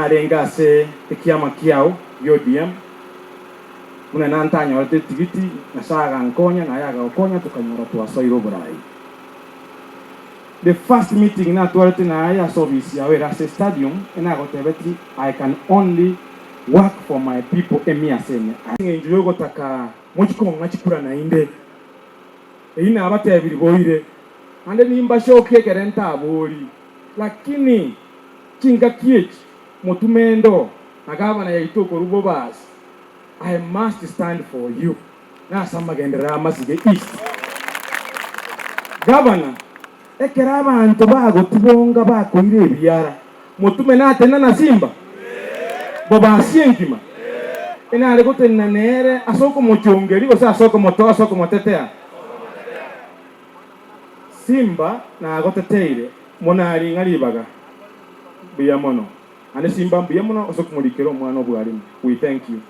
narenga se ekiama kiao yodiem una nantanya wate tigiti na saga nkonya na yaga okonya tukanyora twasoiro burai. The first meeting na tuarte na ya service ya Rase Stadium ina gotebeti I can only work for my people emia senya ngenjuyo gotaka muchiko ngachikura na inde ina abatebiri boire ande nimba shokie kerenta abori lakini kinga kiech motumendo na gavana ya itoko rubo bas I must stand for you na samagendera masige east governor ekera abantu bago tubonga bakoire byara mutume natena na simba boba sienkima ina ale gotena nere asoko mochongeri osa asoko moto asoko motetea simba na goteteire monari ngalibaga biyamono ane simba biyamono osoko mulikero mwana obwalimu. We thank you.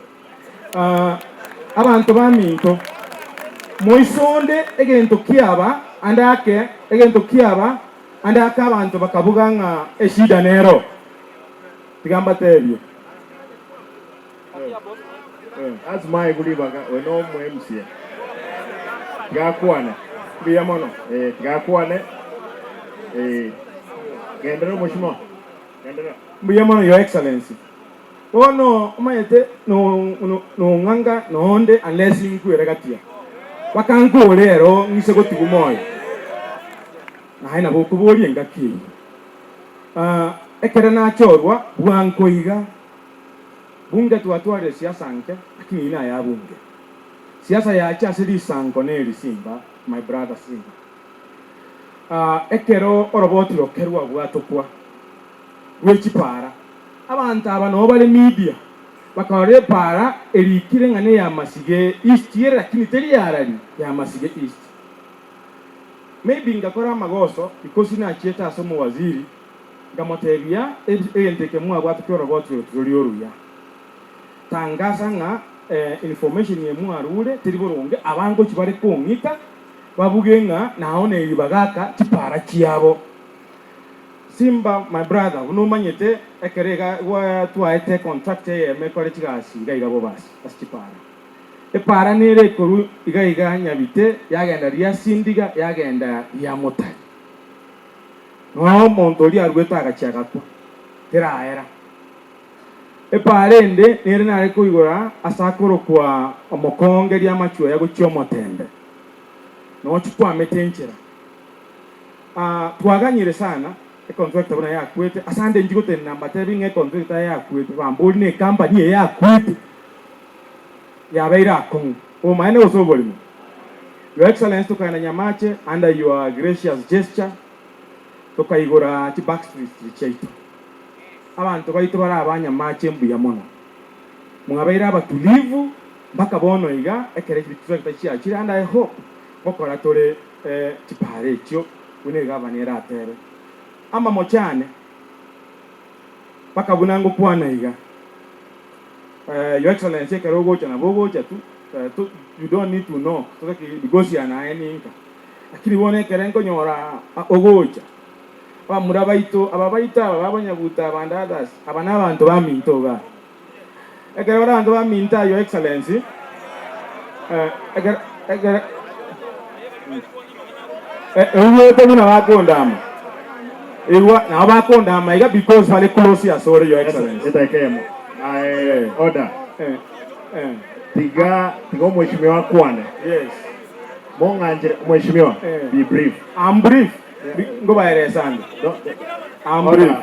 Abantu baminto moisonde egento kiaba andake egento kiaba andaka abantu bakabuganga eshida nero tigamba tebyo azma igulibaga weno mu MCA gakwana biyamono gakwane gendero moshimo gendero biyamono your excellency ono umayete no nganga no onde unless inkueregatia wakangu lero nisego tigumoyo na haina bokubori ngaki ekere na chorwa bwanko iga bunge tuatware siasa nke lakini ina ya bunge siasa ya acha sidi sanko neri simba my brother simba ekero orobotiro kerwa bwatokwa wechipara abantu abano bale media bakare para erikire ngane ya masige east yere lakini teri yarari ya masige east maybe ngakora magoso because ina cheta asomo waziri ngamotebia endeke mwa bwatu kyo robot yoruya tangaza nga information ye mwarure teri boronge abango kibare kongita babugenga naone ibagaka kipara kiyabo simba my brother unomanyete ekerega wa twaite contract ye mekore kigasi gaigabo basi asipara para nere koru iga nyabite yagenda ria sindiga yagenda ya motari no montori arweta agachaga kwa teraera parende nere nare kuigora asakoro kwa omokonge ria machuo yago chiomotembe no chukwa metenchera twaganyire sana contract bana ya kwete asande njigote namba tebinge contract ya kwete bambuli ne company ya kwete ya baira kong o maana usobolimu. Your Excellency tukana nyamache under your gracious gesture tukaigora ti backstreet chaitu abantu baito bara abanyamache mbuyamono mungabaira abatulivu mpaka bono iga ekere contract ya chira and I hope bokora tore tipare kyo une gabanera atere ama mochane paka bunango kwana iga Your Excellency karogo chana bogo chatu you don't need to know because you are na eninka lakini wone kerengo nyora ogocha ba murabaito ababaita ababanyabuta abandadas abana abantu baminto ga ekere abantu baminta Your Excellency ekere ewe tebuna bakondama ewa na bakondama iga because vale close ya sorry Your Excellency etakemo order tiga mheshimiwa kwane yes monganje mheshimiwa be brief. I'm brief ngoba eresande I'm brief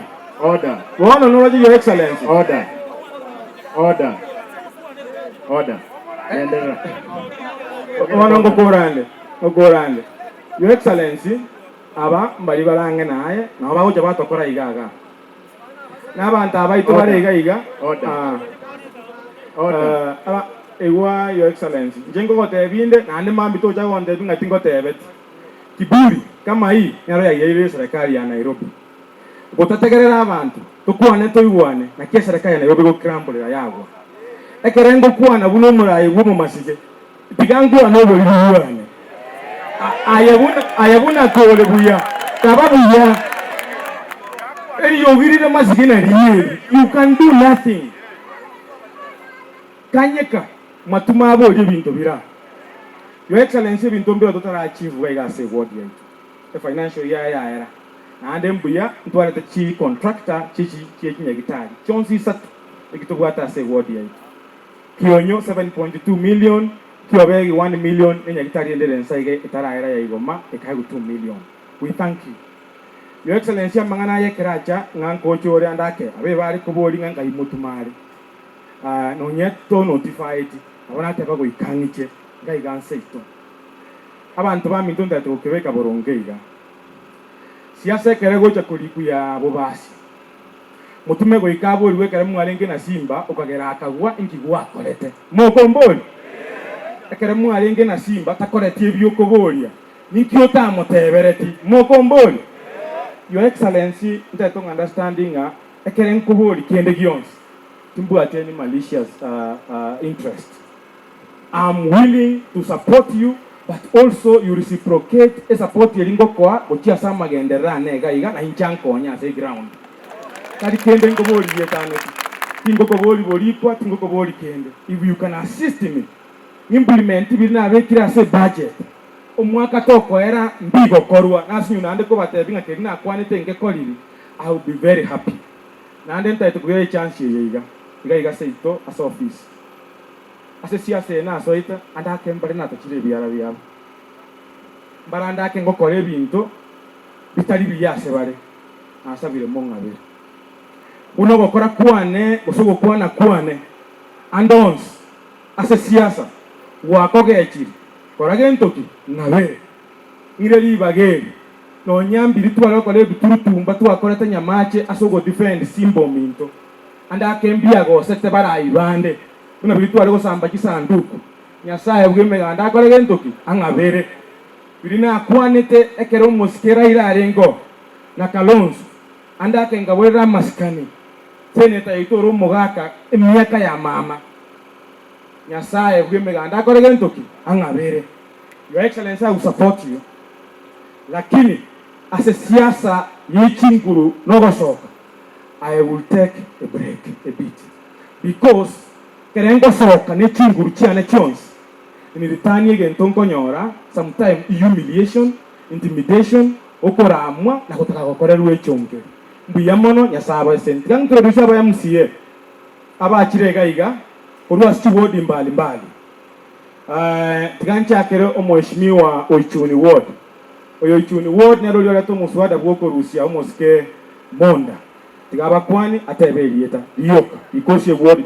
order wono noroji Your Excellency order endera wono ngorande Your Excellency aba mbali barange naye na bahoja batokora igaga n'abantu abaito barega order ewa Your Excellency njengo gotebinde nande mambito jago ndebi ngati ngotebet kiburi kama hii nyaro ya ile serikali ya Nairobi gotategerera abantu tukwane toyuwane na kia serikali ya Nairobi go crumble yagwa ekerengo kwana buno murayi gumo masije tigangu anobo yuwane ayabuna kole buya sababu ya yogirire masigina riyeri, you can do nothing. Kanyeka matuma abo bintu bira. Your Excellency bintu mbiro totara achieve wega say what you. The financial year era. And then buya ntwara the chief contractor chichi nyagitari. Chonsi sat ikitubwata say what you. Kionyo 7.2 million, kiobegi 1 million nyagitari endele nsaiga itara era ya igoma ekagu 2 million. We thank you. Your Excellency mangana ye keracha nganko chore andake abe bari kuboli nganga imutumari. No nyeto notified abana teba go ikangiche ngai ganseito abantu ba mintonda to kebeka borongeiga siasa kere gocha kulikuya bobasi mutume go ikabo liwe kere mwarenge na simba ukagera akagwa inkigwa korete mokomboli kere mwarenge na simba takorete ebyokobolia ninkyo tamotebereti mokomboli. Your Excellency ntato understanding ekere nkoboli kende gyonse timbu at any malicious interest. I'm willing to support you, but also you reciprocate a support yelingo kwa botia sama gendera nega iga na inchanko nya say ground. Kali kende ngo boli yetano. Tingo ko boli bolikwa, tingo ko boli kende. If you can assist me implement bina bekira say budget. Omwaka toko era mbigo korwa nasinyu nande ko batebinga kedina kwanete nge kolili. I will be very happy. Nande ntaito kuye chance yiga. Iga seito as office. Ase siasa na soita anda kembere na tachire biara biara. Baranda ke ngokore bintu bitari biyase bare. Asabire monga bire. Uno gokora kwane, usogo kwana kwane. Andons ase siasa wakoge echiri. Korage ntoki nabe. Ngireri bageri. No nyambiri twala kole biturutumba twakora tanyamache asogo defend simbo minto. Anda kembia go sete bara ibande una bitu algo samba kisanduku nyasaye bweme anda korege ntoki angabere birina akwanete ekero moskera ira rengo na kalonzo anda kengabwera maskani seneta itoro mogaka emyaka ya mama nyasaye bweme anda korege ntoki angabere. Your Excellency, I will support you, lakini ase siasa yichinguru nogosoka I will take a break a bit because kerengo soka ne chinguru chiane chons ni ritani gentonko nyora sometimes humiliation intimidation okoramwa na kutaka kokorerwa echonke mbuyamono nyasaba sent gang introduce aba MCA aba achirega iga orwa steward mbali tigancha kero omweshimiwa Oichuni ward Oichuni ward nero lyorato muswada bwoko Rusia omoske Monda tigaba kwani atebelieta yoka because you ward